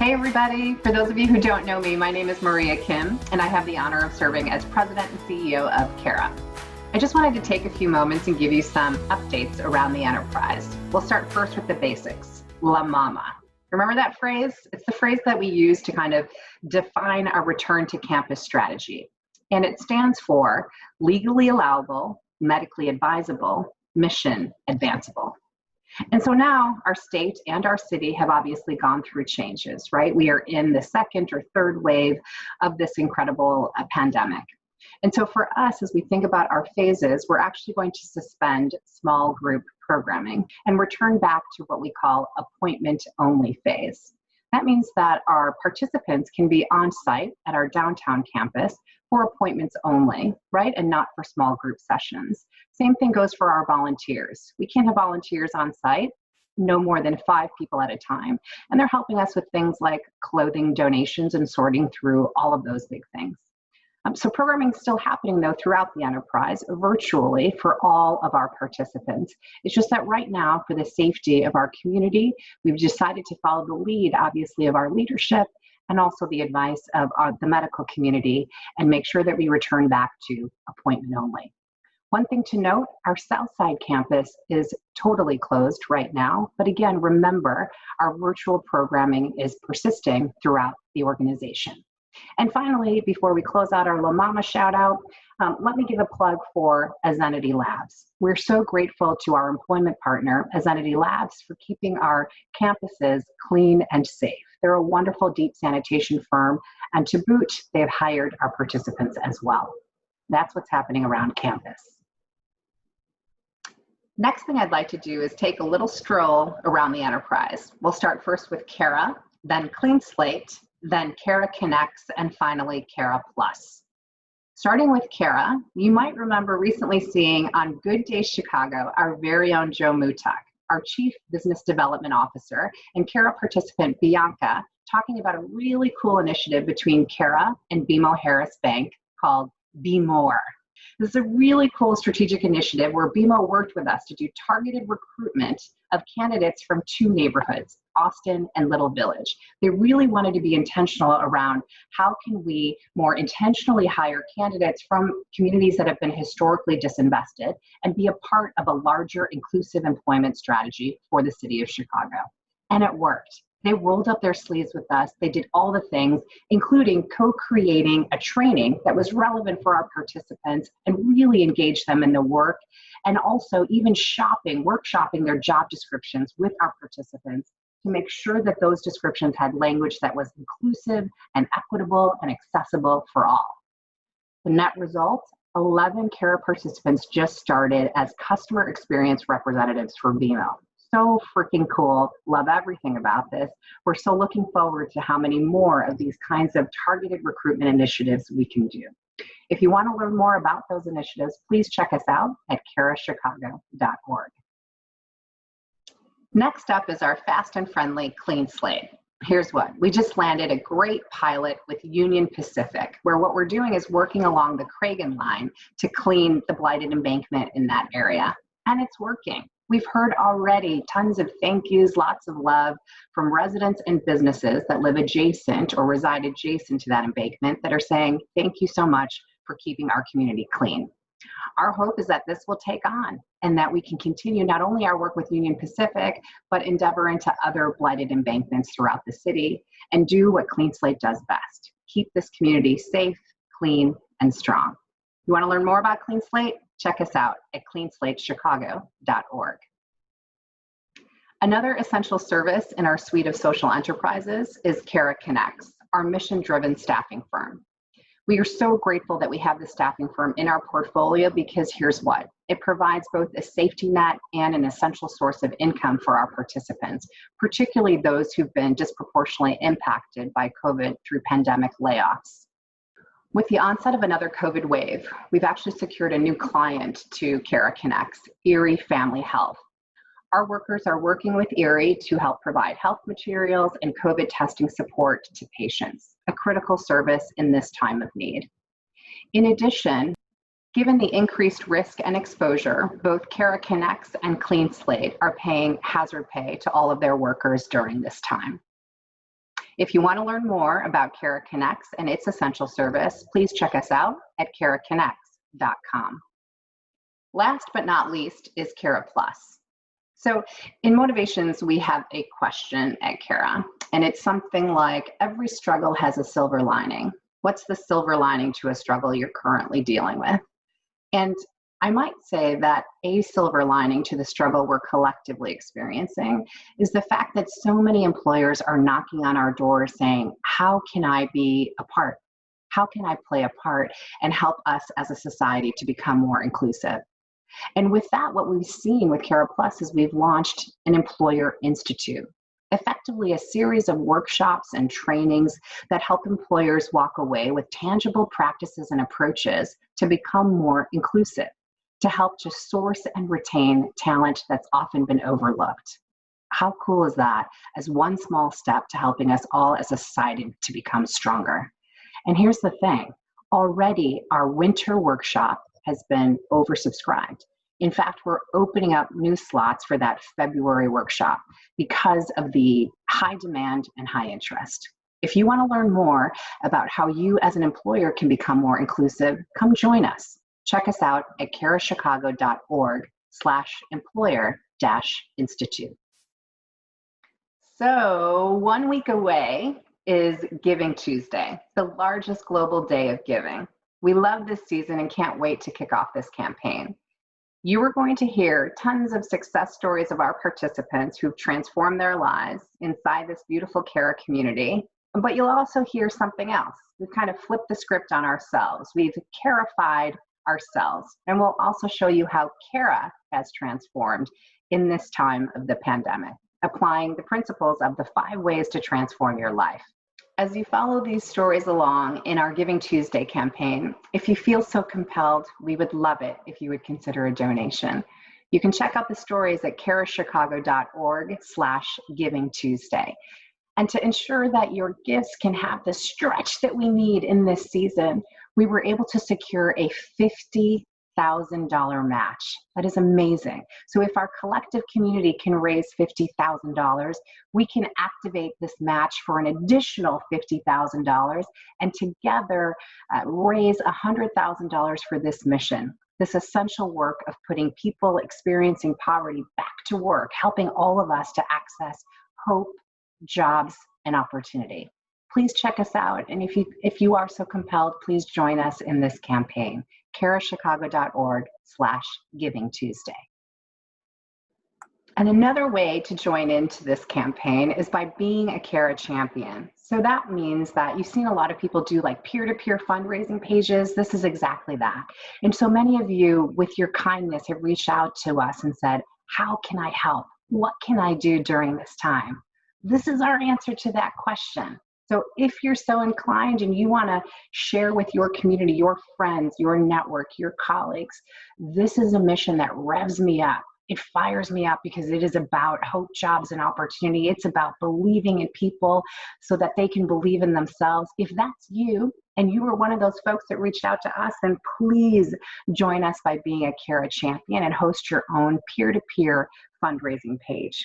Hey everybody, for those of you who don't know me, my name is Maria Kim, and I have the honor of serving as President and CEO of Cara. I just wanted to take a few moments and give you some updates around the enterprise. We'll start first with the basics, La Mama. Remember that phrase? It's the phrase that we use to kind of define our return to campus strategy. And it stands for legally allowable, medically advisable, mission advanceable. And so now our state and our city have obviously gone through changes, right? We are in the second or third wave of this incredible pandemic. And so for us, as we think about our phases, we're actually going to suspend small group programming and return back to what we call appointment-only phase. That means that our participants can be on site at our downtown campus for appointments only, right? And not for small group sessions. Same thing goes for our volunteers. We can't have volunteers on site, no more than 5 people at a time. And they're helping us with things like clothing donations and sorting through all of those big things. So programming is still happening though throughout the enterprise virtually for all of our participants. It's just that right now, for the safety of our community, we've decided to follow the lead, obviously, of our leadership and also the advice of the medical community and make sure that we return back to appointment only. One thing to note, our Southside campus is totally closed right now, but again, remember, our virtual programming is persisting throughout the organization. And finally, before we close out our La Mama shout out, let me give a plug for Azenity Labs. We're so grateful to our employment partner, Azenity Labs, for keeping our campuses clean and safe. They're a wonderful deep sanitation firm, and to boot, they've hired our participants as well. That's what's happening around campus. Next thing I'd like to do is take a little stroll around the enterprise. We'll start first with Cara, then CleanSlate, then Cara Connects, and finally Cara Plus. Starting with Cara, you might remember recently seeing on Good Day Chicago our very own Joe Mutak, our Chief Business Development Officer, and Cara participant Bianca talking about a really cool initiative between Cara and BMO Harris Bank called Be More. This is a really cool strategic initiative where BMO worked with us to do targeted recruitment of candidates from 2 neighborhoods, Austin and Little Village. They really wanted to be intentional around how can we more intentionally hire candidates from communities that have been historically disinvested and be a part of a larger inclusive employment strategy for the city of Chicago. And it worked. They rolled up their sleeves with us. They did all the things, including co-creating a training that was relevant for our participants and really engage them in the work, and also even workshopping their job descriptions with our participants to make sure that those descriptions had language that was inclusive and equitable and accessible for all. The net result, 11 Cara participants just started as customer experience representatives for BMO. So freaking cool. Love everything about this. We're so looking forward to how many more of these kinds of targeted recruitment initiatives we can do. If you want to learn more about those initiatives, please check us out at carachicago.org. Next up is our fast and friendly CleanSlate. Here's what, we just landed a great pilot with Union Pacific, where what we're doing is working along the Cragen line to clean the blighted embankment in that area. And it's working. We've heard already tons of thank yous, lots of love from residents and businesses that live adjacent or reside adjacent to that embankment that are saying, thank you so much for keeping our community clean. Our hope is that this will take on and that we can continue not only our work with Union Pacific, but endeavor into other blighted embankments throughout the city and do what CleanSlate does best, keep this community safe, clean, and strong. You want to learn more about CleanSlate? Check us out at cleanslatechicago.org. Another essential service in our suite of social enterprises is Cara Connects, our mission-driven staffing firm. We are so grateful that we have this staffing firm in our portfolio because here's what, it provides both a safety net and an essential source of income for our participants, particularly those who've been disproportionately impacted by COVID through pandemic layoffs. With the onset of another COVID wave, we've actually secured a new client to Cara Connects, Erie Family Health. Our workers are working with Erie to help provide health materials and COVID testing support to patients, a critical service in this time of need. In addition, given the increased risk and exposure, both Cara Connects and CleanSlate are paying hazard pay to all of their workers during this time. If you want to learn more about Cara Connects and its essential service, please check us out at caraconnects.com. Last but not least is Cara Plus. So in Motivations, we have a question at Cara, and it's something like, every struggle has a silver lining. What's the silver lining to a struggle you're currently dealing with? And I might say that a silver lining to the struggle we're collectively experiencing is the fact that so many employers are knocking on our door saying, how can I be a part? How can I play a part and help us as a society to become more inclusive? And with that, what we've seen with Cara Plus is we've launched an Employer Institute, effectively a series of workshops and trainings that help employers walk away with tangible practices and approaches to become more inclusive, to help to source and retain talent that's often been overlooked. How cool is that as one small step to helping us all as a society to become stronger? And here's the thing, already our winter workshop has been oversubscribed. In fact, we're opening up new slots for that February workshop because of the high demand and high interest. If you want to learn more about how you as an employer can become more inclusive, come join us. Check us out at carachicago.org/employer-institute. So 1 week away is Giving Tuesday, the largest global day of giving. We love this season and can't wait to kick off this campaign. You are going to hear tons of success stories of our participants who've transformed their lives inside this beautiful Cara community, but you'll also hear something else. We've kind of flipped the script on ourselves. We've Carified ourselves, and we'll also show you how Cara has transformed in this time of the pandemic, applying the principles of the 5 ways to transform your life. As you follow these stories along in our Giving Tuesday campaign, if you feel so compelled, we would love it if you would consider a donation. You can check out the stories at carachicago.org/givingtuesday. And to ensure that your gifts can have the stretch that we need in this season, we were able to secure a $50,000 match. That is amazing. So if our collective community can raise $50,000, we can activate this match for an additional $50,000 and together raise $100,000 for this mission, this essential work of putting people experiencing poverty back to work, helping all of us to access hope, jobs, and opportunity. Please check us out. And if you are so compelled, please join us in this campaign, carachicago.org/givingtuesday. And another way to join into this campaign is by being a Cara champion. So that means that you've seen a lot of people do like peer-to-peer fundraising pages. This is exactly that. And so many of you, with your kindness, have reached out to us and said, how can I help? What can I do during this time? This is our answer to that question. So if you're so inclined and you want to share with your community, your friends, your network, your colleagues, this is a mission that revs me up. It fires me up because it is about hope, jobs, and opportunity. It's about believing in people so that they can believe in themselves. If that's you and you were one of those folks that reached out to us, then please join us by being a Cara champion and host your own peer-to-peer fundraising page.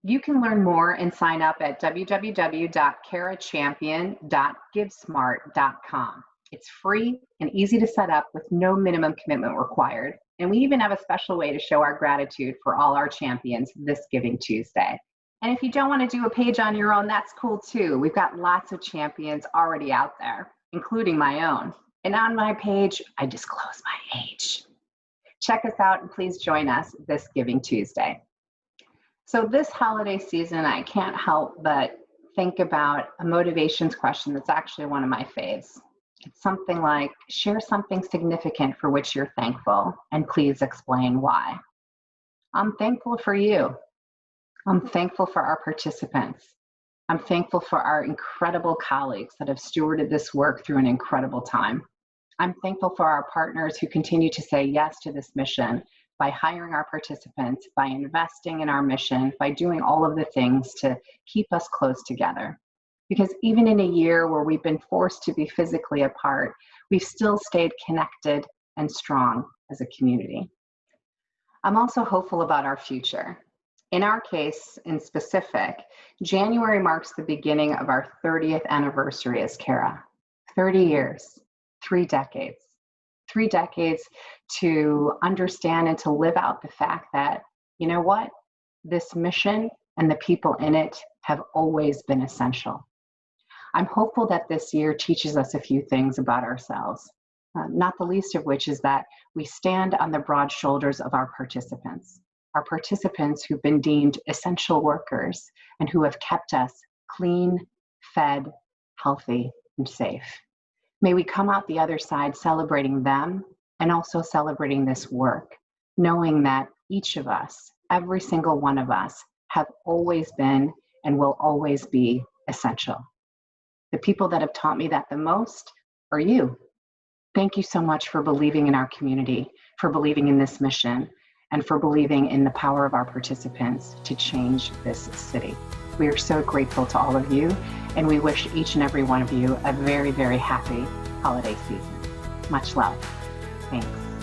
You can learn more and sign up at www.carachampion.givesmart.com. It's free and easy to set up with no minimum commitment required. And we even have a special way to show our gratitude for all our champions this Giving Tuesday. And if you don't want to do a page on your own, that's cool too. We've got lots of champions already out there, including my own. And on my page, I disclose my age. Check us out and please join us this Giving Tuesday. So this holiday season, I can't help but think about a motivations question that's actually one of my faves. It's something like, share something significant for which you're thankful, and please explain why. I'm thankful for you. I'm thankful for our participants. I'm thankful for our incredible colleagues that have stewarded this work through an incredible time. I'm thankful for our partners who continue to say yes to this mission by hiring our participants, by investing in our mission, by doing all of the things to keep us close together. Because even in a year where we've been forced to be physically apart, we've still stayed connected and strong as a community. I'm also hopeful about our future. In our case in specific, January marks the beginning of our 30th anniversary as Cara. 30 years, 3 decades. 3 decades to understand and to live out the fact that, you know what, this mission and the people in it have always been essential. I'm hopeful that this year teaches us a few things about ourselves, not the least of which is that we stand on the broad shoulders of our participants who've been deemed essential workers and who have kept us clean, fed, healthy, and safe. May we come out the other side celebrating them and also celebrating this work, knowing that each of us, every single one of us, have always been and will always be essential. The people that have taught me that the most are you. Thank you so much for believing in our community, for believing in this mission, and for believing in the power of our participants to change this city. We are so grateful to all of you, and we wish each and every one of you a very, very happy holiday season. Much love. Thanks.